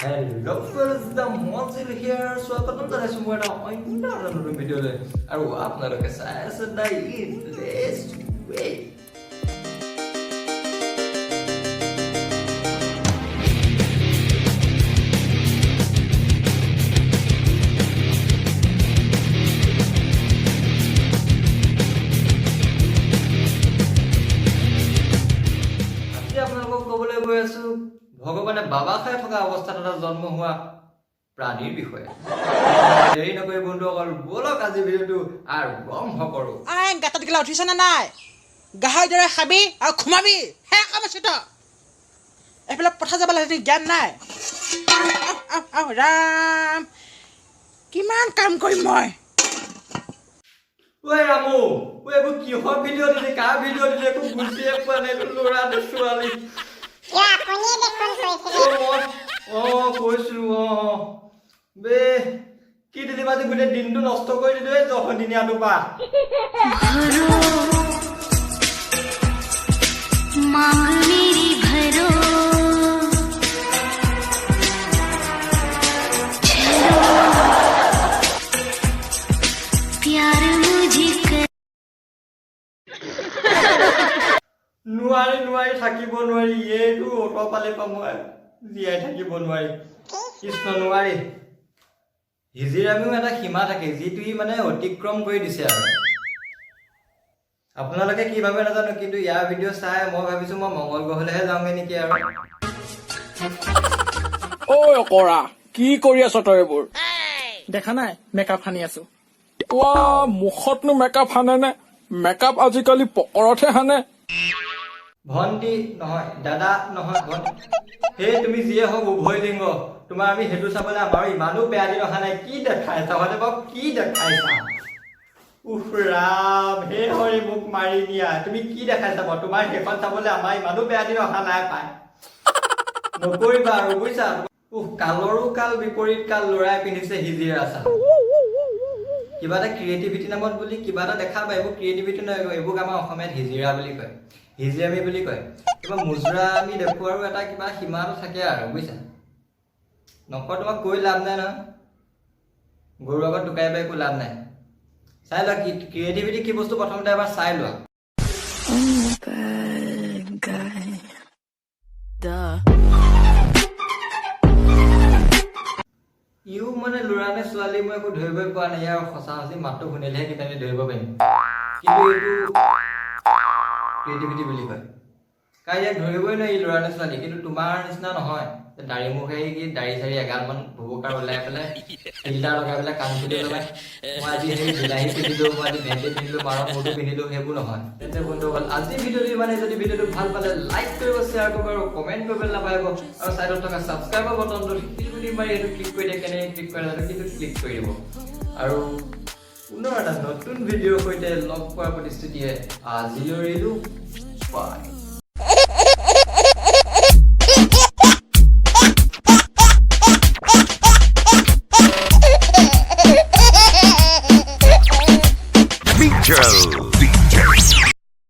Hello friends, the Monster here. Swagotam janaisu moi eta oinna notun video le aru apnaloke sai ase dai let's wait. ভগৱানে বাবা খাই থকা অৱস্থাত এটা জন্ম হোৱা প্ৰাণীৰ বিষয়ে দেৰি নকৰি বন্ধুসকল বলক আজি ভিডিঅ'টো আৰম্ভ কৰোঁ। গাঁতত গেলা উঠিছ নে নাই? গাহৰি দৰে খাবি আৰু খুমাবি হে কাম আছে তো। এইফালে পঠা যাব লাগে জ্ঞান নাই। ৰাম কিমান কাম কৰিম মই। ঐ ৰামু ঐ এইবোৰ কিহৰ ভিডিঅ' দিলি কাৰ ভিডিঅ' দিলি একো বুজিয়ে পোৱা নাই ল'ৰা নে ছোৱালী। বে কি দিলি বাজি গোটেই দিনটো নষ্ট কৰি দিলো এই জহদিনীয়াটো পা নোৱাৰি নোৱাৰি থাকিব নোৱাৰি এইটো অট পালে পাম জীয়াই থাকিব নোৱাৰি কৃষ্ণ নোৱাৰি। হিজিৰামিও এটা সীমা থাকে যিটো মানে অতিক্ৰম কৰি দিছে আৰু আপোনালোকে কি ভাবে নাজানো কিন্তু ইয়াৰ ভিডিঅ' চাই মই ভাবিছো মই মংগল গ্ৰহলৈহে যাওঁগে নেকি আৰু। ঐ অকৰা কি কৰি আছ তই? এইবোৰ দেখা নাই মেকআপ সানি আছো। মুখতনো মেকআপ সানে নে? মেকআপ আজিকালি পকৰতহে সানে। ভণ্টি নহয় দাদা নহয় ভণ্টি সেই তুমি যিয়ে হওক উভয় লিংগ তোমাৰ আমি সেইটো চাবলৈ আমাৰো ইমানো বেয়া দিন অহা নাই। কি দেখাইছা তহঁতে বাৰু কি দেখাইছা? উফ ৰাম হে হৰি মোক মাৰি দিয়া তুমি কি দেখাইছা বাৰু? তোমাৰ সেইখন চাবলৈ আমাৰ ইমানো বেয়া দিন অহা নাই পায় নকৰিবা আৰু বুজিছা। উফ কালৰো কাল বিপৰীত কাল ল'ৰাই পিন্ধিছে হিজিৰা চা। কিবা এটা ক্ৰিয়েটিভিটি নামত বুলি কিবা এটা দেখাবা এইবোৰ ক্ৰিয়েটিভিটি নহয় এইবোৰ আমাৰ অসমীয়াত হিজিৰা বুলি কয় হিজিৰামি বুলি কয়। কিবা মুজৰা আমি দেখো আৰু এটা কিবা সীমাটো থাকে আৰু বুজিছা। নকওঁ তোমাক কৈ লাভ নাই নহয় গৰুৰ আগত টুকাই পাই একো লাভ নাই। চাই লোৱা কি ক্ৰিয়েটিভিটি কি বস্তু প্ৰথমতে এবাৰ চাই লোৱা। ইও মানে ল'ৰা নে ছোৱালী মই একো ধৰিবই পৰা নাই। ইয়াৰ সঁচা সঁচি মাতটো শুনিলেহে কিজানি ধৰিব পাৰিম কিন্তু এইটো ক্ৰিয়েটিভিটি বুলি কয়। কাৰণ ইয়াক ধৰিবই নোৱাৰি ল'ৰা নে ছোৱালী কিন্তু তোমাৰ নিচিনা নহয় দাড়ি মুখে কি দাড়ি চাৰি এগালমান ভুবুকাৰ ওলাই পেলাই ফিল্টাৰ লগাই পেলাই কাণ ফুলি লগাই মই আজি সেই বিলাহী পিন্ধিলো মই আজি ভেন্দি পিন্ধিলো মাৰৰ মূৰটো পিন্ধিলো সেইবোৰ নহয়। তেন্তে বন্ধুসকল আজি ভিডিঅ'টো মানে যদি ভিডিঅ'টো ভাল পালে লাইক কৰিব শ্বেয়াৰ কৰিব আৰু কমেণ্ট কৰিবলৈ নাপাহৰিব আৰু চাইডত থকা ছাবস্ক্ৰাইবৰ বটনটো টিপি মাৰি এইটো ক্লিক কৰি দিয়ে কেনেকৈ ক্লিক কৰে জানো কিন্তু ক্লিক কৰি দিব আৰু পুনৰ এটা নতুন ভিডিঅ'ৰ সৈতে লগ পোৱাৰ প্ৰতিশ্ৰুতিয়ে আজিলৈ এৰিলো বাই।